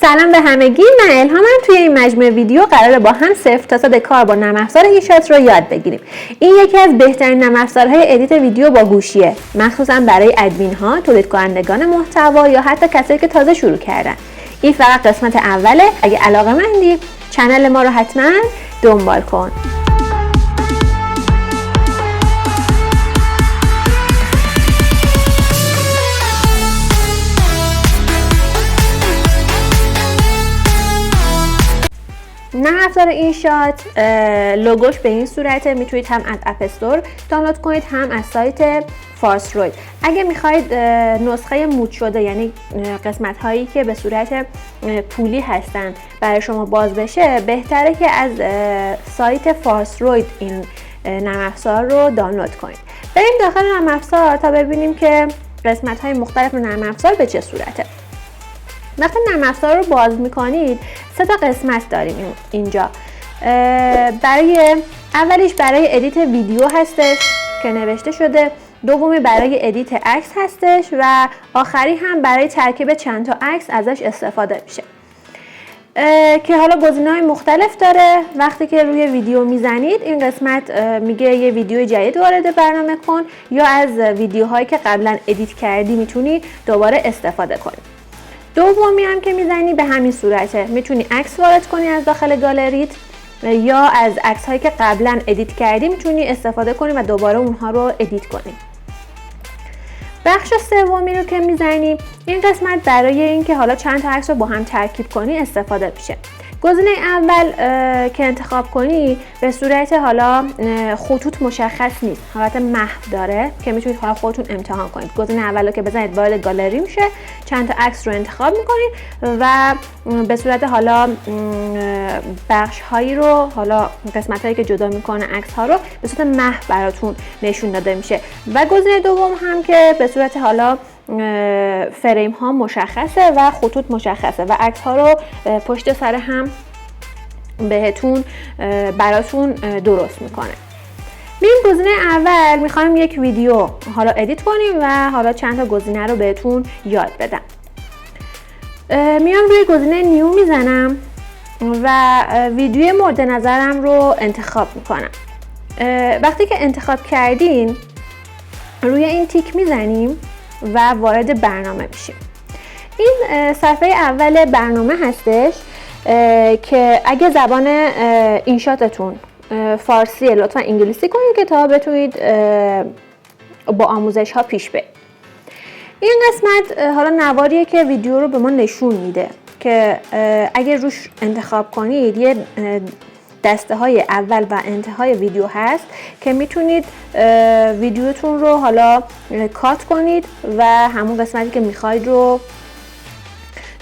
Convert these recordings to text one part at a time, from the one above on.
سلام به همگی، من الهامم. توی این مجموعه ویدیو قراره با هم صفر تا صد کار با نرم افزار اینشات رو یاد بگیریم. این یکی از بهترین نرم افزارهای ادیت ویدیو با گوشیه، مخصوصا برای ادمین ها، تولید کنندگان محتوا یا حتی کسایی که تازه شروع کردن. این فقط قسمت اوله. اگه علاقه‌مندی کانال ما رو حتما دنبال کن. نرم افزار اینشات لوگوش به این صورته. میتونید هم از اپ استور دانلود کنید، هم از سایت فارستروید. اگه میخواید نسخه مود شده، یعنی قسمت هایی که به صورت پولی هستن برای شما باز بشه، بهتره که از سایت فارستروید این نرم افزار رو دانلود کنید. بریم داخل نرم افزار تا ببینیم که قسمت های مختلف نرم افزار به چه صورته. وقتی نرم افزار رو باز میکنید، 3 تا قسمت داریم اینجا. اولیش برای ادیت ویدیو هستش که نوشته شده، دومی برای ادیت عکس هستش و آخری هم برای ترکیب چند تا عکس ازش استفاده میشه که حالا گزینه‌های مختلف داره. وقتی که روی ویدیو میزنید، این قسمت میگه یه ویدیو جدید وارد برنامه کن، یا از ویدیوهایی که قبلا ادیت کردی میتونی دوباره استفاده کنی. دومی هم که میزنی به همین صورته، میتونی عکس وارد کنی از داخل گالریت، یا از عکس هایی که قبلا ادیت کردی میتونی استفاده کنی و دوباره اونها رو ادیت کنی. بخش سومی رو که میزنی، این قسمت برای اینکه حالا چند تا عکس رو با هم ترکیب کنی استفاده میشه. گزینه اول که انتخاب کنی به صورت حالا خطوط مشخص نیست، حالت محو داره که میتونید حالا خودتون امتحان کنید. گزینه اول رو که بزنید وارد گالری میشه، چند تا عکس رو انتخاب میکنید و به صورت حالا بخش هایی رو، حالا قسمت هایی که جدا میکنه عکس ها رو به صورت محو براتون نشون داده میشه. و گزینه دوم هم که به صورت حالا فریم ها مشخصه و خطوط مشخصه و عکس ها رو پشت سر هم بهتون براتون درست میکنه. ببین گزینه اول میخوایم یک ویدیو حالا ادیت کنیم و حالا چند تا گزینه رو بهتون یاد بدم. میام روی گزینه نیو میزنم و ویدیو مورد نظرم رو انتخاب میکنم. وقتی که انتخاب کردین، روی این تیک میزنیم و وارد برنامه میشیم. این صفحه اول برنامه هستش که اگه زبان اینشاتتون فارسیه، لطفا انگلیسی کنید که تا بتونید با آموزش ها پیش برید. این قسمت حالا نواریه که ویدیو رو به ما نشون میده که اگه روش انتخاب کنید، یه دسته های اول و انتهای ویدیو هست که میتونید ویدیوتون رو حالا کات کنید و همون قسمتی که میخواید رو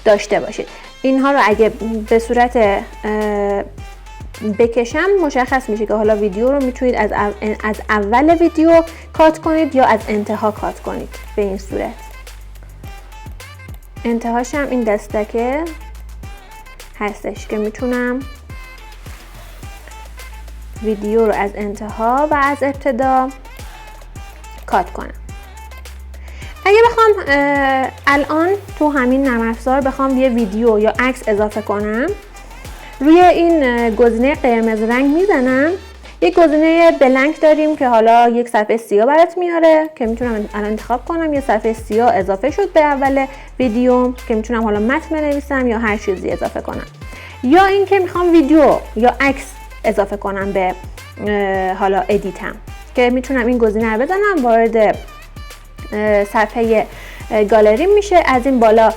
داشته باشید. اینها رو اگه به صورت بکشم مشخص میشه که حالا ویدیو رو میتونید از اول ویدیو کات کنید یا از انتها کات کنید. به این صورت انتهاش هم این دستکه هستش که میتونم ویدیو رو از انتها و از ابتدا کات کنم. اگه بخوام الان تو همین نرم افزار بخوام یه ویدیو یا عکس اضافه کنم، روی این گزینه قرمز رنگ میزنم. یک گزینه بلنک داریم که حالا یک صفحه سیاه برات میاره که میتونم الان انتخاب کنم. یه صفحه سیاه اضافه شد به اول ویدیو که میتونم حالا متن بنویسم یا هر چیزی اضافه کنم. یا اینکه میخوام ویدیو یا عکس اضافه کنم به حالا ادیتم که میتونم این گزینه رو بزنم، وارد صفحه گالری میشه. از این بالا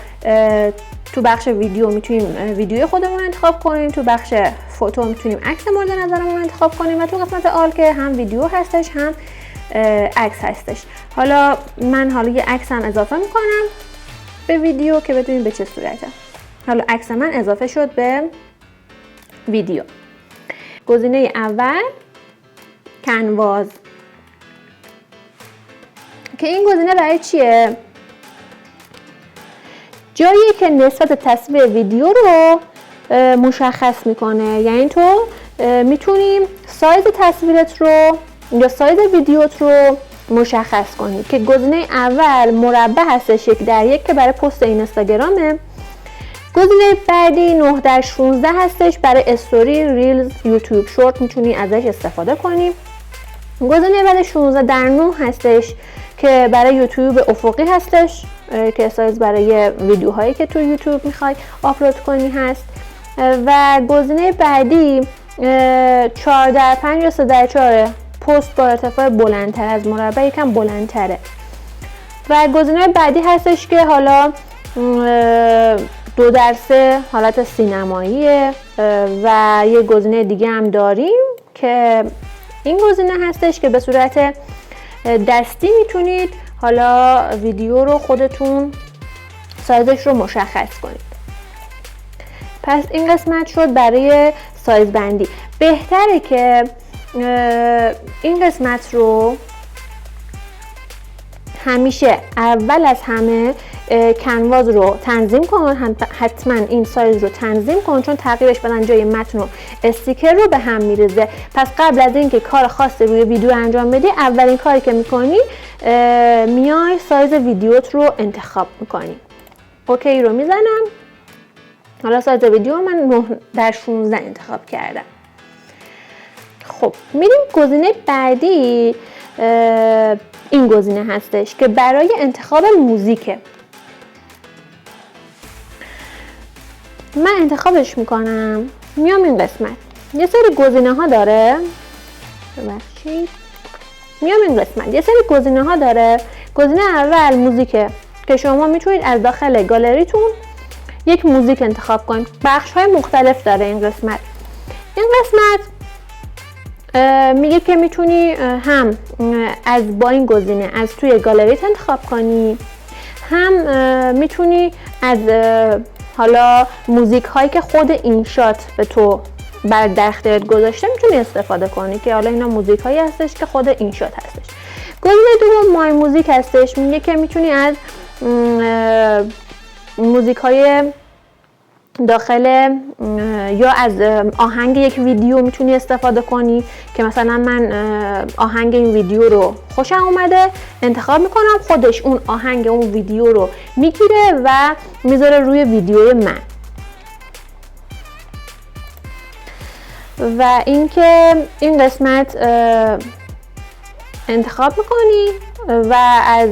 تو بخش ویدیو میتونیم ویدیو خودمون رو انتخاب کنیم، تو بخش فوتو میتونیم عکس مورد نظرمون رو انتخاب کنیم و تو قسمت آل که هم ویدیو هستش هم عکس هستش. حالا من یه عکس هم اضافه میکنم به ویدیو که بدونیم به چه صورته. حالا عکس من اضافه شد به ویدیو. گزینه اول کنواز که این گزینه برای چیه؟ جایی که نسبت تصویر ویدیو رو مشخص میکنه. یعنی تو میتونیم سایز تصویرت رو یا سایز ویدیوت رو مشخص کنید که گزینه اول مربع هستش 1:1 که برای پست اینستاگرامه. گزینه بعدی 9/16 هستش، برای استوری، ریلز، یوتیوب شورت میتونی ازش استفاده کنی. گزینه بعد 16/9 هستش که برای یوتیوب افقی هستش که سایز برای ویدیوهایی که تو یوتیوب میخوای آپلود کنی هست. و گزینه بعدی 4/5 یا 3/4 پست با ارتفاع بلندتر از مربع، یکم بلندتره. و گزینه بعدی هستش که حالا 2/3 حالت سینماییه. و یه گزینه دیگه هم داریم که این گزینه هستش که به صورت دستی میتونید حالا ویدیو رو خودتون سایزش رو مشخص کنید. پس این قسمت شد برای سایز بندی. بهتره که این قسمت رو همیشه اول از همه کنواز رو تنظیم کن، حتما این سایز رو تنظیم کن، چون تغییرش بدن جای متن و استیکر رو به هم میریزه. پس قبل از اینکه کار خاصی روی ویدیو انجام بدی، اولین کاری که میکنی میای سایز ویدیوت رو انتخاب میکنی. اوکی رو میزنم. حالا سایز ویدیو من 9/16 انتخاب کردم. خب میریم گزینه بعدی. این گزینه هستش که برای انتخاب موزیکه. من انتخابش میکنم، میام این قسمت یه سری گزینه ها داره. ببخشید، میام این قسمت یه سری گزینه ها داره. گزینه اول موزیکه که شما میتونید از داخل گالریتون یک موزیک انتخاب کنید. بخش های مختلف داره این قسمت. این قسمت میگه که میتونی هم از با این گزینه از توی گالریت انتخاب کنی، هم میتونی از حالا موزیک هایی که خود اینشات به تو در اختیارت گذاشته میتونی استفاده کنی، که حالا اینا موزیک هایی هستش که خود اینشات هستش. گزینه دوم مای موزیک هستش، میگه که میتونی از موزیک های داخل یا از آهنگ یک ویدیو میتونی استفاده کنی، که مثلا من آهنگ این ویدیو رو خوشم اومده انتخاب میکنم، خودش اون آهنگ اون ویدیو رو میگیره و میذاره روی ویدیوی من. و اینکه این قسمت انتخاب میکنی و از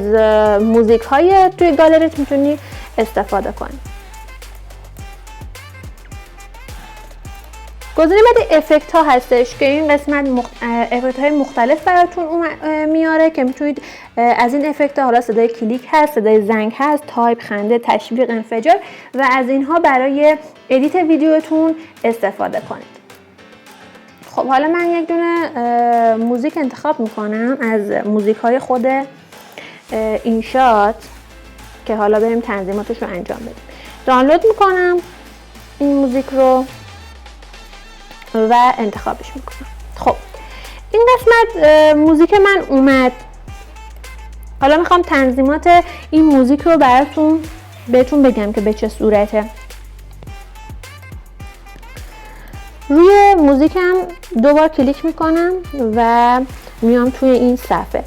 موزیک های توی گالریت میتونی استفاده کنی. گزینه بعد افکت ها هستش که این قسمت افکت های مختلف براتون میاره که میتونید از این افکت ها، حالا صدای کلیک هست، صدای زنگ هست، تایپ، خنده، تشویق، انفجار و از اینها برای ادیت ویدیوتون استفاده کنید. خب حالا من یک دونه موزیک انتخاب میکنم از موزیک های خود اینشات که حالا بریم تنظیماتش رو انجام بدیم. دانلود میکنم این موزیک رو و انتخابش میکنم. خب این قسمت موزیک من اومد. حالا میخوام تنظیمات این موزیک رو بهتون بگم که به چه صورته. روی موزیکم دوبار کلیک میکنم و میام توی این صفحه.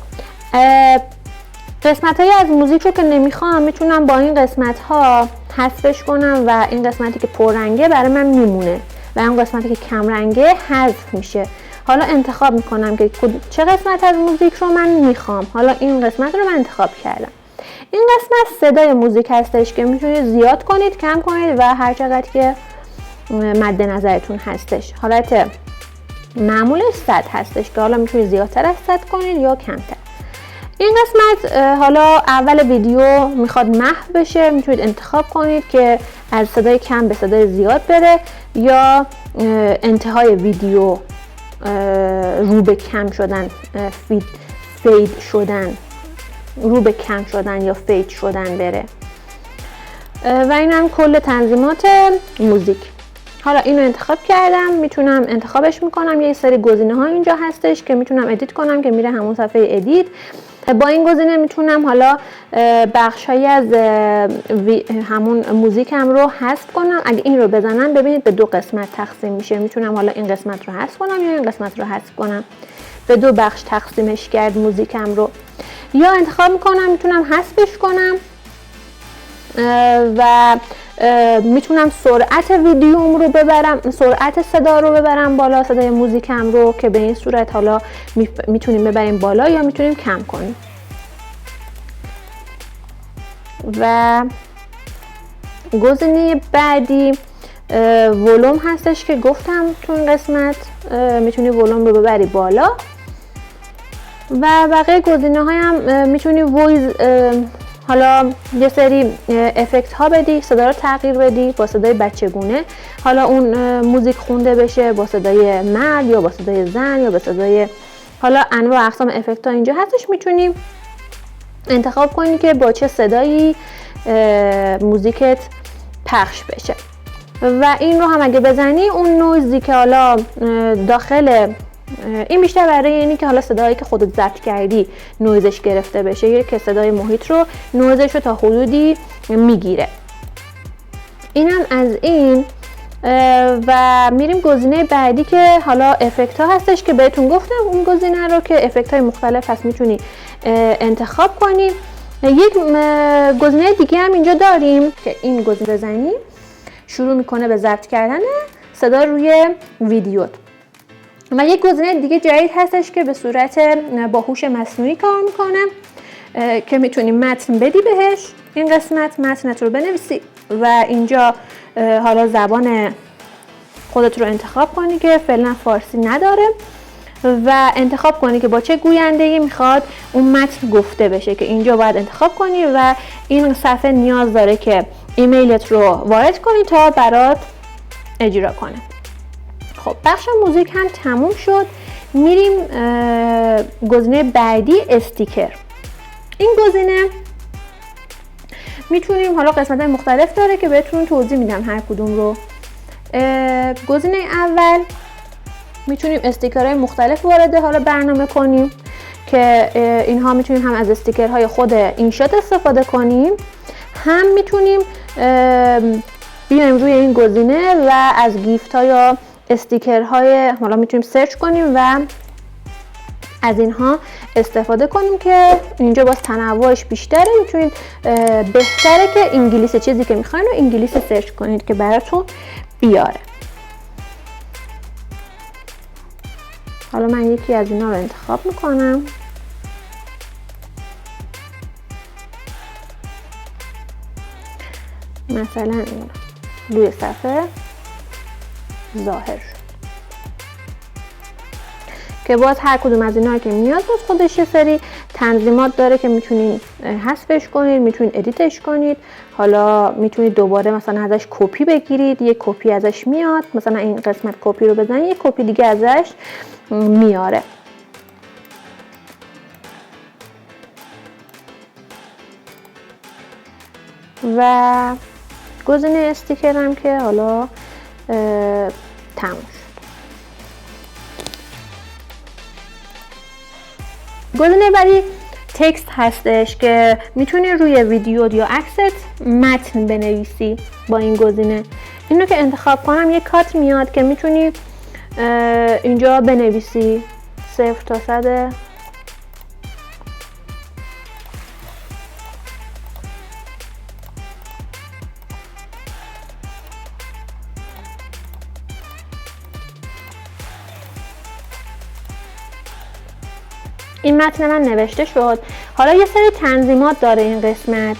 قسمت های از موزیک رو که نمیخوام میتونم با این قسمت ها حذفش کنم و این قسمتی که پررنگه برای من میمونه و اون قسمتی که کم رنگه حذف میشه. حالا انتخاب میکنم که چه قسمت از موزیک رو من میخوام. حالا این قسمت رو من انتخاب کردم. این قسمت صدای موزیک هستش که میتونید زیاد کنید، کم کنید و هر چقدر که مد نظرتون هستش. حالت معمولش 100 هستش که حالا میتونید زیادتر از 100 کنید یا کمتر. این قسمت حالا اول ویدیو میخواد محو بشه، میتونید انتخاب کنید که از صدای کم به صدای زیاد بره یا انتهای ویدیو رو به کم شدن، فید شدن، رو به کم شدن یا فید شدن بره. و این هم کل تنظیمات موزیک. حالا اینو انتخاب کردم، میتونم انتخابش میکنم. یه سری گزینه ها اینجا هستش که میتونم ادیت کنم که میره همون صفحه ادیت. با این گزینه میتونم حالا بخش هایی از همون موزیکم رو حذف کنم. اگه این رو بزنم ببینید به 2 قسمت تقسیم میشه. میتونم حالا این قسمت رو حذف کنم یا این قسمت رو حذف کنم. به 2 بخش تقسیمش کرد موزیکم رو. یا انتخاب میکنم میتونم حذفش کنم و میتونم سرعت ویدیوم رو ببرم، سرعت صدا رو ببرم بالا، صدای موزیکم رو، که به این صورت حالا میتونیم ببریم بالا یا میتونیم کم کنیم. و گزینه بعدی ولوم هستش که گفتم تو این قسمت میتونی ولوم رو ببری بالا. و بقیه گزینه های هم میتونی وایز، حالا یه سری افکت ها بدی، صدا رو تغییر بدی با صدای بچگونه، حالا اون موزیک خونده بشه با صدای مرد یا با صدای زن یا با صدای، حالا انواع اقسام افکت ها اینجا هستش. میتونی انتخاب کنی که با چه صدایی موزیکت پخش بشه. و این رو هم اگه بزنی، اون نویزی که حالا داخل این بیشتر برای اینی که حالا صدایی که خودت ضبط کردی نویزش گرفته بشه، یا که صدای محیط رو نویزش رو تا حدودی میگیره. اینم از این. و میریم گزینه بعدی که حالا افکت ها هستش که بهتون گفتم اون گزینه رو که افکت های مختلف هست میتونی انتخاب کنی. یک گزینه دیگه هم اینجا داریم که این گزینه بزنی شروع میکنه به ضبط کردن صدا روی ویدیو. و یک گزینه دیگه جدید هستش که به صورت با هوش مصنوعی کار میکنه که میتونی متن بدی بهش، این قسمت متنت رو بنویسی و اینجا حالا زبان خودت رو انتخاب کنی که فعلا فارسی نداره و انتخاب کنی که با چه گوینده‌ای میخواد اون متن گفته بشه، که اینجا باید انتخاب کنی و این صفحه نیاز داره که ایمیلت رو وارد کنی تا برات اجرا کنه. خب بخش موزیک هم تموم شد. میریم گزینه بعدی، استیکر. این گزینه میتونیم، حالا قسمت‌های مختلف داره که بهتون توضیح میدم هر کدوم رو. گزینه اول میتونیم استیکرهای مختلف وارد حالا برنامه کنیم که اینها میتونیم هم از استیکرهای خود اینشات استفاده کنیم، هم میتونیم بیایم روی این گزینه و از گیفت ها یا استیکرهای حالا میتونیم سرچ کنیم و از اینها استفاده کنیم که اینجا باز تنوعش بیشتره. میتونید بهتره که انگلیسی چیزی که میخواین رو انگلیسی سرچ کنید که براتون بیاره. حالا من یکی از اینا رو انتخاب میکنم. مثلا این روی صفحه ظاهر شد که باز هر کدوم از اینا که میاد باز خودش یه سری تنظیمات داره که میتونید حذفش کنید، میتونید ادیتش کنید. حالا میتونید دوباره مثلا ازش کپی بگیرید، یک کپی ازش میاد، مثلا این قسمت کپی رو بزنید یک کپی دیگه ازش میاره. و گزینه استیکر هم که حالا تموم شد. گزینه بعدی تکست هستش که میتونی روی ویدیو یا عکست متن بنویسی با این گزینه. اینو که انتخاب کنم یک کات میاد که میتونی اینجا بنویسی 0 تا 100. این متن من نوشته شد. حالا یه سری تنظیمات داره این قسمت.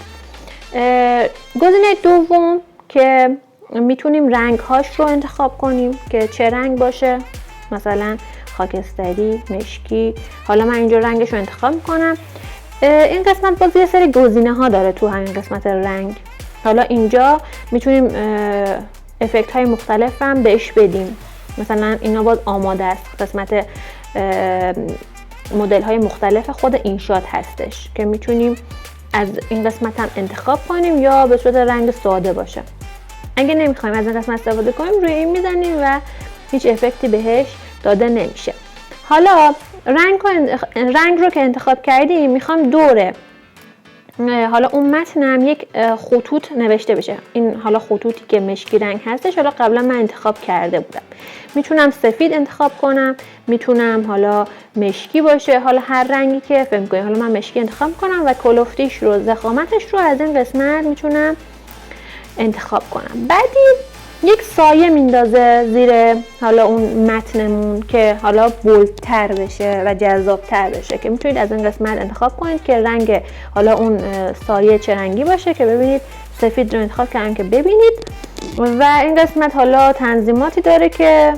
گزینه دوم که میتونیم رنگ هاش رو انتخاب کنیم که چه رنگ باشه، مثلا خاکستری، مشکی. حالا من اینجا رنگش رو انتخاب میکنم. این قسمت باز یه سری گزینه ها داره تو همین قسمت رنگ. حالا اینجا میتونیم افکت های مختلف هم بهش بدیم. مثلا اینا باز آماده است. قسمت مدل های مختلف خود اینشات هستش که میتونیم از این قسمت هم انتخاب کنیم یا به صورت رنگ ساده باشه. اگه نمیخوایم از این قسمت استفاده کنیم روی این میزنیم و هیچ افکتی بهش داده نمیشه. حالا رنگ رو که انتخاب کردیم میخوام دور حالا اون متنم یک خطوط نوشته بشه. این حالا خطوطی که مشکی رنگ هستش حالا قبلا من انتخاب کرده بودم. میتونم سفید انتخاب کنم، میتونم حالا مشکی باشه، حالا هر رنگی که فکر کنید. حالا من مشکی انتخاب کنم و کلفتیش رو، ضخامتش رو از این قسمت میتونم انتخاب کنم. بعدی یک سایه میندازه زیر حالا اون متنمون که حالا بولدتر بشه و جذابتر بشه، که میتونید از این قسمت انتخاب کنید که رنگ حالا اون سایه چه رنگی باشه. که ببینید سفید رو انتخاب کردم که ببینید. و این قسمت حالا تنظیماتی داره که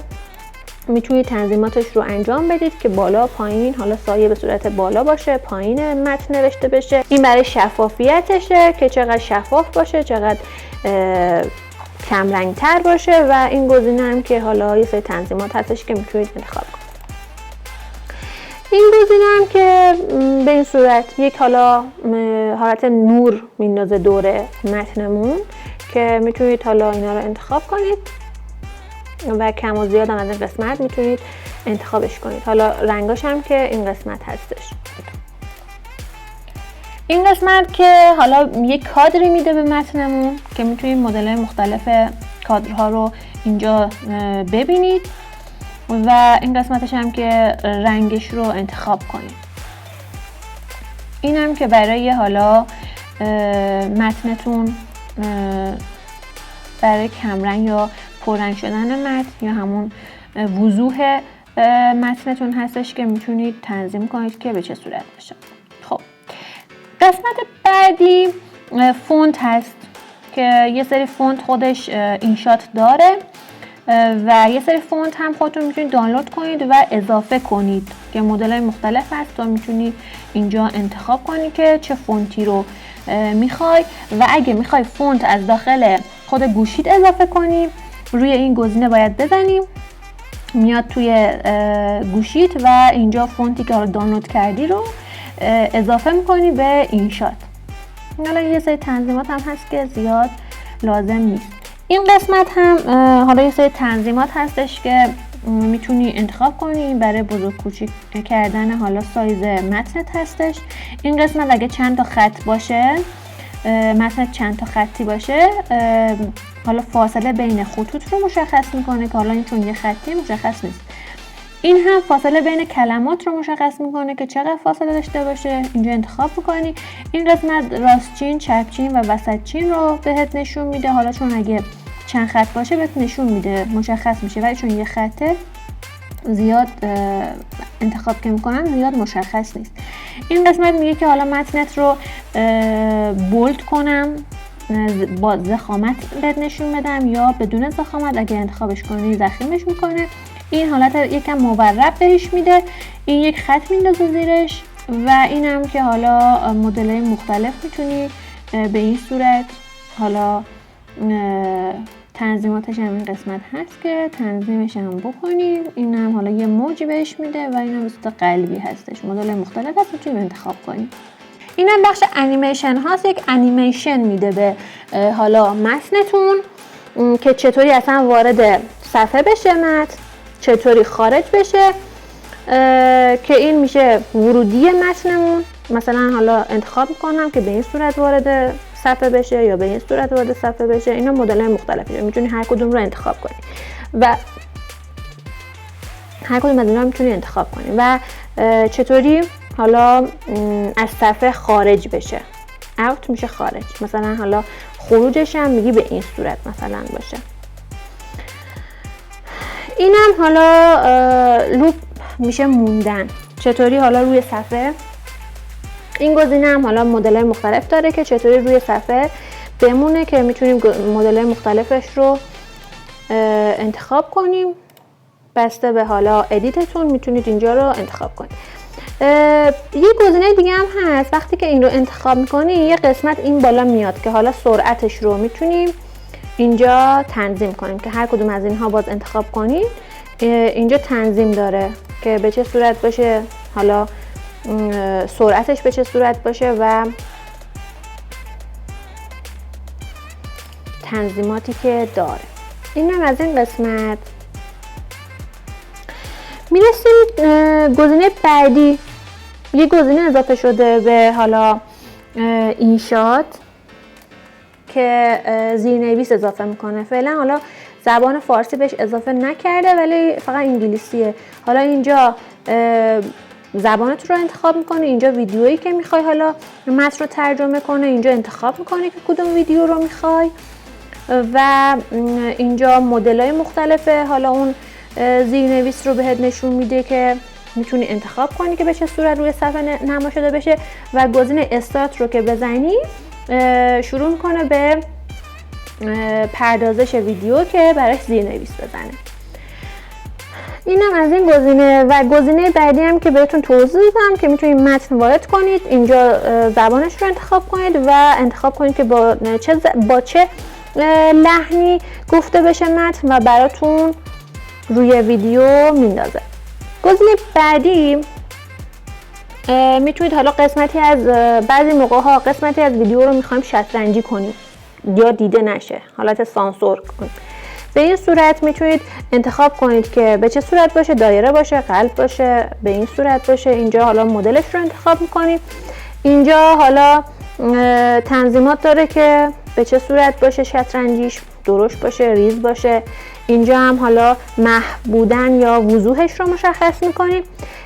میتونید تنظیماتش رو انجام بدید که بالا پایین، حالا سایه به صورت بالا باشه، پایین متن نوشته بشه. این برای شفافیتشه که چقدر شفاف باشه، چقدر کم رنگ تر باشه. و این گزینه هم که حالا یه سری تنظیمات هستش که میتونید انتخاب کنید. این گزینه هم که به این صورت یک حالا حالت نور میندازه دور متنمون که میتونید حالا اینا رو انتخاب کنید و کم و زیاد هم از این قسمت میتونید انتخابش کنید. حالا رنگاش هم که این قسمت هستش. این قسمت که حالا یک کادری میده به متنمون که میتونید مدل‌های مختلف کادرها رو اینجا ببینید. و این قسمتش هم که رنگش رو انتخاب کنید. این هم که برای حالا متنتون برای کمرنگ یا پررنگ شدن متن یا همون وضوح متنتون هستش که میتونید تنظیم کنید که به چه صورت بشه. خب قسمت بعدی فونت هست که یه سری فونت خودش اینشات داره و یه سری فونت هم خودتون میتونید دانلود کنید و اضافه کنید که مدل‌های مختلف هست و میتونید اینجا انتخاب کنید که چه فونتی رو میخوای. و اگه میخوای فونت از داخل خود گوشیت اضافه کنی، روی این گزینه باید بزنیم، میاد توی گوشیت و اینجا فونتی که رو دانلود کردی رو اضافه میکنی به اینشات. حالا یه سری تنظیمات هم هست که زیاد لازم نیست. این قسمت هم حالا یه سری تنظیمات هستش که میتونی انتخاب کنی برای بزرگ کوچیک کردن حالا سایز متنت هستش. این قسمت اگه چند تا خط باشه، متن چند تا خطی باشه، حالا فاصله بین خطوط رو مشخص میکنه که حالا این چون یه خطی مشخص نیست. این هم فاصله بین کلمات رو مشخص میکنه که چقدر فاصله داشته باشه. اینجا انتخاب میکنی. این قسمت راستچین، چپچین و وسطچین رو بهت نشون میده. حالا چون اگه چند خط باشه بهت نشون میده، مشخص میشه، ولی چون یه خطه زیاد انتخاب که میکنم زیاد مشخص نیست. این قسمت میگه که حالا متنت رو بولد کنم، با ضخامت بهت نشون بدم یا بدون ضخامت. اگه انتخابش کنی ضخیمش میکنه. این حالت یکم مورب بهش میده. این یک خط میندازه زیرش. و اینم که حالا مدل‌های مختلف میتونی به این صورت حالا تنظیماتش هم این قسمت هست که تنظیمش هم بکنیم. اینم حالا یه موجی بهش میده و اینم به صورت قلبی هستش. مدل مختلف هست میتونیم انتخاب کنیم. اینم بخش انیمیشن هاست. یک انیمیشن میده به حالا متنتون که چطوری اصلا وارد صفحه بشه متن، چطوری خارج بشه، که این میشه ورودی متنمون. مثلا حالا انتخاب میکنم که به این صورت وارد صفحه بشه یا به این صورت وارد صفحه بشه. اینا مدل‌های مختلفه، میتونی هر کدوم رو انتخاب کنی و هر کدوم از اینا رو میتونی انتخاب کنی و چطوری حالا از صفحه خارج بشه. اوت میشه خارج. مثلا حالا خروجش هم میگی به این صورت مثلا باشه. اینم حالا لوپ میشه موندن. چطوری حالا روی صفحه. این گزینه هم حالا مدل‌های مختلف داره که چطوری روی صفحه بمونه که میتونیم مدل‌های مختلفش رو انتخاب کنیم. بسته به حالا ادیتتون میتونید اینجا رو انتخاب کنید. یه گزینه دیگه هم هست. وقتی که این رو انتخاب میکنی یه قسمت این بالا میاد که حالا سرعتش رو میتونیم اینجا تنظیم کنیم که هر کدوم از اینها باز انتخاب کنید. اینجا تنظیم داره که به چه صورت باشه، حالا سرعتش به چه صورت باشه و تنظیماتی که داره. اینم از این قسمت. میرسیم گزینه بعدی. یه گزینه اضافه شده به حالا اینشات که زیرنویس اضافه میکنه. فعلا حالا زبان فارسی بهش اضافه نکرده ولی فقط انگلیسیه. حالا اینجا زبانت رو انتخاب میکنی، اینجا ویدیویی که میخوای حالا متن رو ترجمه کنه اینجا انتخاب میکنی که کدوم ویدیو رو میخوای و اینجا مدل‌های مختلفه. حالا اون زیرنویس رو بهت نشون میده که میتونی انتخاب کنی که به چه صورت روی صفحه نمایش داده بشه و گزینه استارت رو که بزنی شروع میکنه به پردازش ویدیو که براش زیرنویس بزنه. اینم از این گزینه و گزینه بعدی هم که بهتون توضیح دادم که میتونید متن وارد کنید، اینجا زبانش رو انتخاب کنید و انتخاب کنید که با چه لحنی گفته بشه متن و براتون روی ویدیو میندازه. گزینه بعدی میتونید حالا قسمتی از بعضی موقع ها قسمتی از ویدیو رو میخوایم شطرنجی کنیم یا دیده نشه، حالت سانسور کنیم. به این صورت میتونید انتخاب کنید که به چه صورت باشه، دایره باشه، قلب باشه، به این صورت باشه. اینجا حالا مدلش رو انتخاب میکنید. اینجا حالا تنظیمات داره که به چه صورت باشه، شطرنجیش درشت باشه، ریز باشه. اینجا هم حالا محو بودن یا وضوحش رو مشخص میکنیم.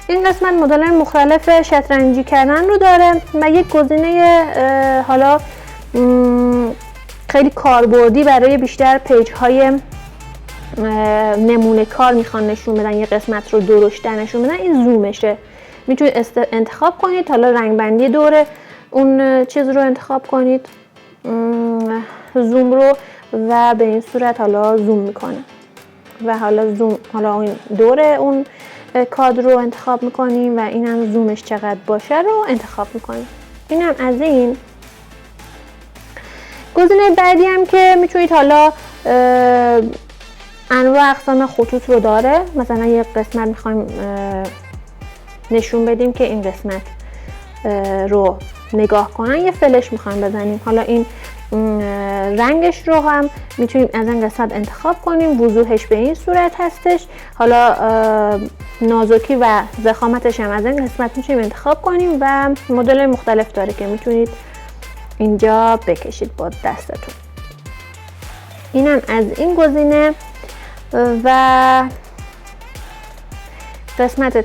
این قسمت مدل‌های مختلف شطرنجی کردن رو داره و یک گزینه حالا خیلی کاربردی برای بیشتر پیج های نمونه کار میخوان نشون بدن یه قسمت رو درشت‌تر نشون بدن، این زومشه. میتونید انتخاب کنید حالا رنگ بندی دور اون چیز رو انتخاب کنید، زوم رو، و به این صورت حالا زوم میکنه و حالا این دور اون کادر رو انتخاب میکنیم و اینم زومش چقدر باشه رو انتخاب میکنیم. اینم از این. گزینه بعدی هم که میتونید حالا انواع اقسام خطوط رو داره. مثلا یک قسمت میخوایم نشون بدیم که این قسمت رو نگاه کنن، یه فلش میخوایم بزنیم. حالا این رنگش رو هم میتونیم از این قسمت انتخاب کنیم. وضوحش به این صورت هستش. حالا نازکی و ضخامتش هم از این قسمت میتونیم انتخاب کنیم و مدل مختلف داره که میتونید اینجا بکشید با دستتون. اینم از این گزینه و قسمت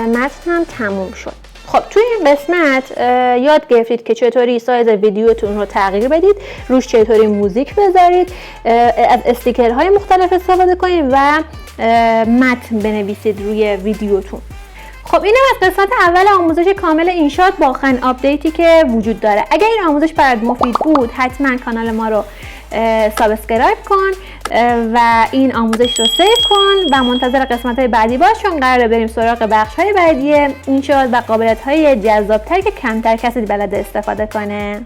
متن هم تموم شد. خب توی این قسمت یاد گرفتید که چطوری سایز ویدیوتون رو تغییر بدید، روش چطوری موزیک بذارید، از استیکرهای مختلف استفاده کنید و متن بنویسید روی ویدیوتون. خب اینم از قسمت اول آموزش کامل اینشات با آخرین آپدیتی که وجود داره. اگر این آموزش برات مفید بود حتما کانال ما رو سابسکرایب کن و این آموزش رو سیو کن و منتظر قسمت های بعدی باش، چون قراره بریم سراغ بخش های بعدی اینشات و قابلیت های جذاب‌تر که کمتر کسی بلده استفاده کنه.